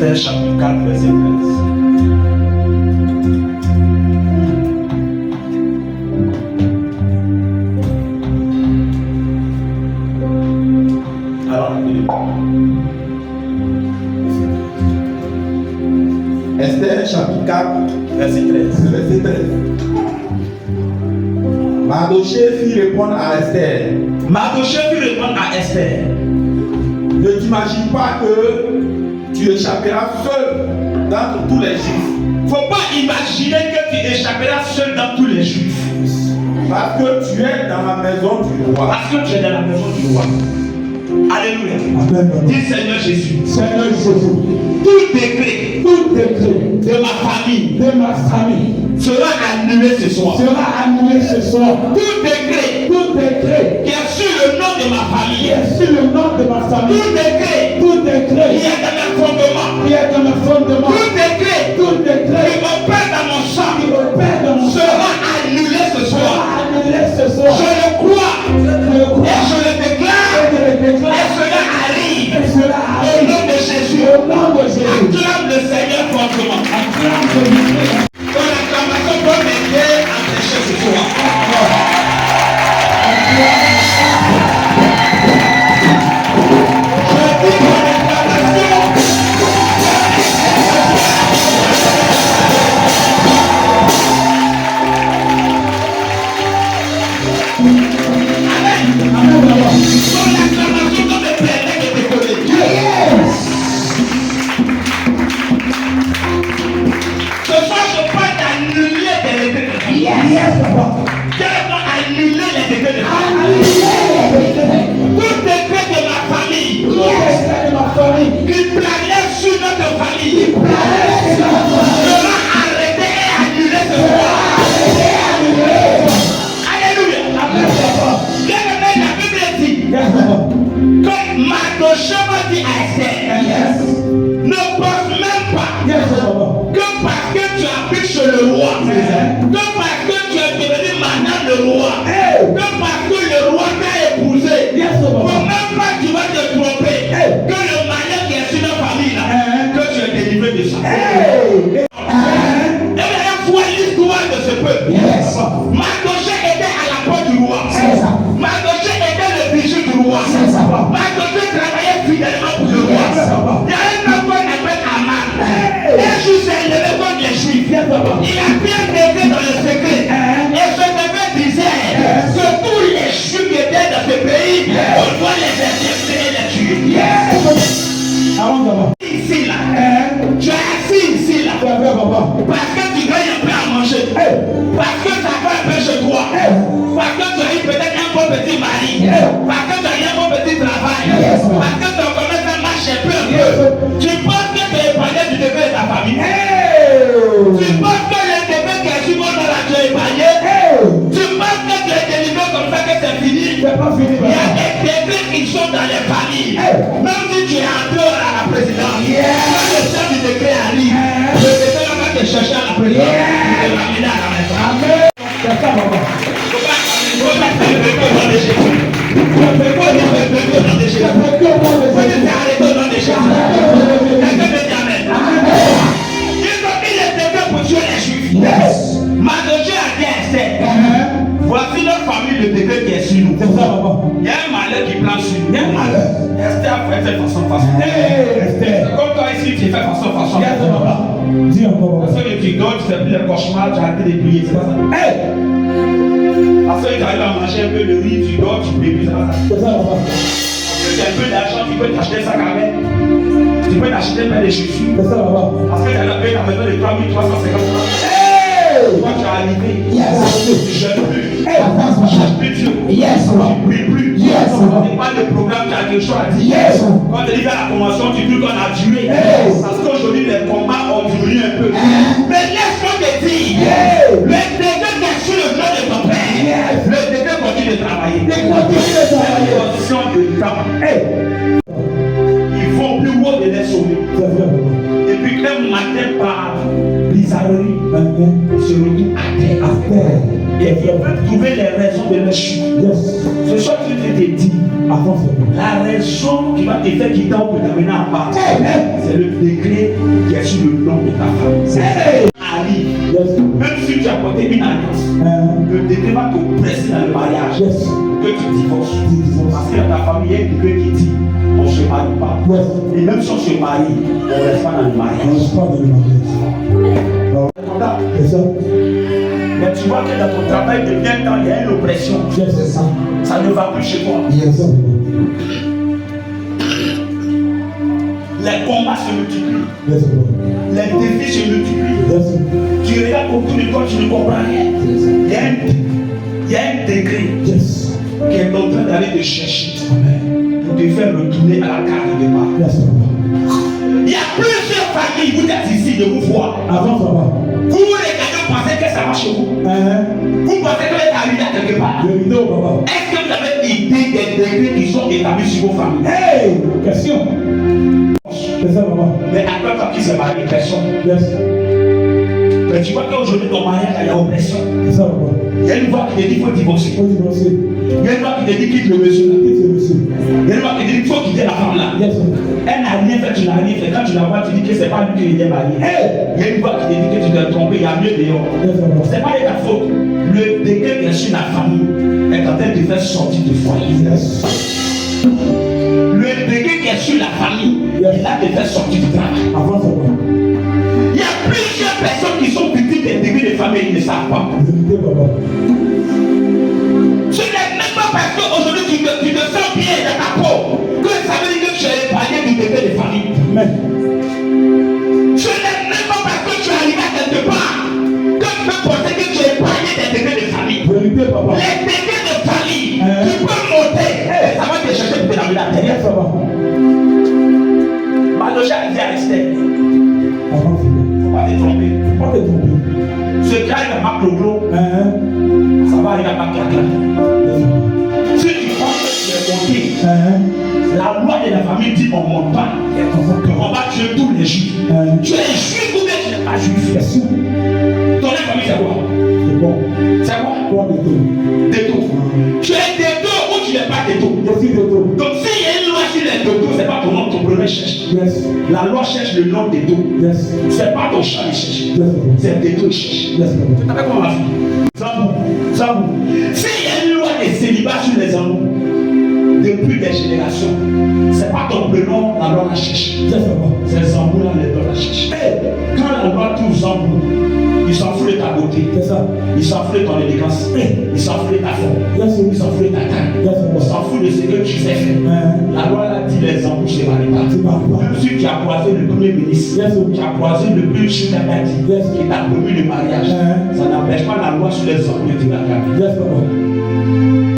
Esther chapitre 4, verset 13. Esther chapitre 4, Verset 13. verset 13. Mardochée fit répondre à Esther. Mardochée fit répondre à Esther. Ne t'imagine pas que tu échapperas seul d'entre tous les Juifs. Faut pas imaginer que tu échapperas seul dans tous les Juifs. Parce que tu es dans la maison du roi. Parce que tu es dans la maison du roi. Alléluia. Amen. Dis Seigneur Jésus. Seigneur Jésus, Tout décret de ma famille sera annulé ce soir. sera annulé ce soir. Tout décret Tout décret qui est sur le nom de ma famille. qui est sur le nom de ma famille, Tout décret tout décret qui est dans mes fondements. qui est dans le fondement, Tout décret tout qui décret opère dans mon sang qui opère dans mon sera annulé ce sera soir. annulé ce soir. Je le crois Je le crois et je le déclare et je le et déclare cela arrive. et cela Au arrive nom de Jésus, au nom de Jésus. acclame le Seigneur fortement. Acclame Jésus. Ton acclamation doit m'aider à prêcher ce soir. Je dis ton acclamation. Ton acclamation doit me permettre de décoller. Ce soir, je parle d'annuler des décrets. Tellement annuler les décrets de ma famille. Tout décret de ma famille qui planait sur notre famille sera arrêté et annulé ce soir. Alléluia. Bien-aimé, la Bible dit que Mardochée m'a dit à Esther, ne pense même pas que parce que tu habites chez le roi, que parce que tu es devenu madame le roi, que parce que le roi t'a épousé, faut même pas que tu vas te tromper, que le malheur qui est sur notre famille là, que tu es délivré de ça. Et bien, vois l'histoire de ce peuple. Mardochée était à la porte du roi. Mardochée était le bijou du roi. Mardochée travaillait fidèlement pour le roi. Il y a un homme qu'on appelle Aman. Un jour s'est levé contre les Juifs. Il a bien décret dans le secret. Et ce décret disait que tous les Juifs qui étaient dans ce pays, on doit les intercepter et les tuer. Ici là, tu es assis ici là, parce que tu gagnes un peu à manger, parce que ça va un peu chez toi, parce que tu as eu peut-être un bon petit mari, parce que tu as eu un bon petit travail, parce que ton commerce marche un peu. Tu penses que tu es épargné du degré de ta famille. Tu penses que le degré qui est sur mon nom là, tu es épargné. Tu penses que tu es délivré comme ça que c'est fini. Il y a des degrés qui sont dans les familles. Même si tu es en dehors à la présidence, quand le chef du décret arrive, le décret va te chercher à la présidence. Il te ramène à la maison. Mardochée a dit à Esther, voici notre famille, le décret qui est sur nous. Il y a un malheur qui plane sur nous. Esther a fait façon. Comme toi ici, tu fais façon. Dis encore. Parce que tu dors, tu fais plus le cauchemar, tu as arrêté de prier, c'est pas ça. Parce que tu arrives à manger un peu de riz, tu dors, tu pries, c'est pas ça. Parce que tu as un peu d'argent, tu peux t'acheter un sac à main. Tu peux t'acheter un paire de chaussures. Parce que tu as la paix, tu as besoin de 3350 €. Quand tu es arrivé, tu jeûnes plus, tu cherches plus Dieu, tu ne pries plus, tu n'as pas de programme, tu as quelque chose à dire. Quand tu arrives à la convention, tu dis qu'on a duré. Parce qu'aujourd'hui, les combats ont duré un peu. Mais laisse-moi te dire, le décret qui est sur le nom de ton père, le décret continue de travailler. C'est une condition de temps. Ils vont plus haut de les sauver. Et puis un matin par bizarrerie, ils se retrouvent à terre. Et ils peuvent trouver les raisons de leur chute. Ce soir, tu te te dit, Avance. la raison qui va te faire quitter ou t'amener en bas, c'est le décret qui est sur le nom de ta famille. Ali, même si tu as porté une alliance, le décret va te presser dans le mariage, que tu divorces. Parce que dans ta famille, il y a un décret qui dit, on ne se marie pas. Et même si on se marie, on ne reste pas dans le mariage. C'est ça. Mais tu vois que dans ton travail de bien temps, il y a une oppression. C'est ça. Ça ne va plus chez toi. Les combats se multiplient. Les défis se multiplient. Tu regardes autour de toi, tu ne comprends rien. Il y a un degré qui est en train d'aller te chercher pour te faire retourner à la carte de départ. Il y a plusieurs familles, vous êtes ici de vous voir. Vous regardez, vous pensez que ça va chez vous. Vous pensez que vous êtes arrivé à quelque part. Est-ce que vous avez idée des degrés qui sont établis sur vos familles? Question. C'est ça, maman. Mais après, quand il s'est marié, personne. Mais tu vois qu'aujourd'hui, ton mariage, il y a oppression. C'est ça, maman. Il y a une voix qui te dit qu'il faut divorcer. Faut divorcer. Il y a une voix qui te dit quitte le monsieur là. Quitte le monsieur. Il y a une voix qui te dit qu'il faut quitter la femme là. Elle n'a rien fait, tu n'as rien fait. Quand tu la vois, tu dis que c'est pas lui qui est marié. Il y a une voix qui te dit que tu t'es trompé, il y a mieux dehors. C'est pas de ta faute. Le décret qui est sur la famille est en train de te faire sortir du foyer. Le décret qui est sur la famille, il a te fait sortir du travail. Il y a plusieurs personnes qui sont victimes des décrets de famille, ils ne savent pas. Ce n'est même pas parce qu'aujourd'hui tu te sens bien dans ta peau que ça veut dire que tu es épargné du décret de famille. Ce n'est même pas parce que tu es arrivé à quelque part que tu peux penser que tu es épargné des décrets de famille. Les décrets de famille, tu peux monter, ça va te chercher pour te l'amener à terre. Malocha a dit à Esther, il ne faut pas te tromper. Ce qui arrive à Macloglo, ça va arriver à Maclacla. Si tu penses que tu es monté, la loi de la famille dit on ne monte pas, qu'on va tuer tous les juifs. Tu es juif ou bien tu n'es pas juif? Ton famille c'est quoi? C'est quoi? Déto. Tu es déto ou tu n'es pas déto? Donc s'il y a une loi sur les déto, ce n'est pas ton nom, ton premier cherche. La loi cherche le nom déto. Ce n'est pas ton chat qui cherche. C'est déto qui cherche. Tu savais comment on a fait? Zambou. S'il y a une loi de célibat sur les amours, depuis des générations, ce n'est pas ton prénom, la loi la cherche. C'est Zambou là, les lois la cherche. Quand la loi trouve Zambou, il s'en fout de ta beauté. Il s'en fout de ton élégance. Il s'en fout de ta forme. Il s'en fout de ta taille. Il s'en fout de ce que tu sais faire. La loi a dit les embouts se marient pas. Même si tu as croisé le premier ministre, tu as croisé le plus chef qui t'a promis le mariage, ça n'empêche pas la loi sur les embouts de la famille.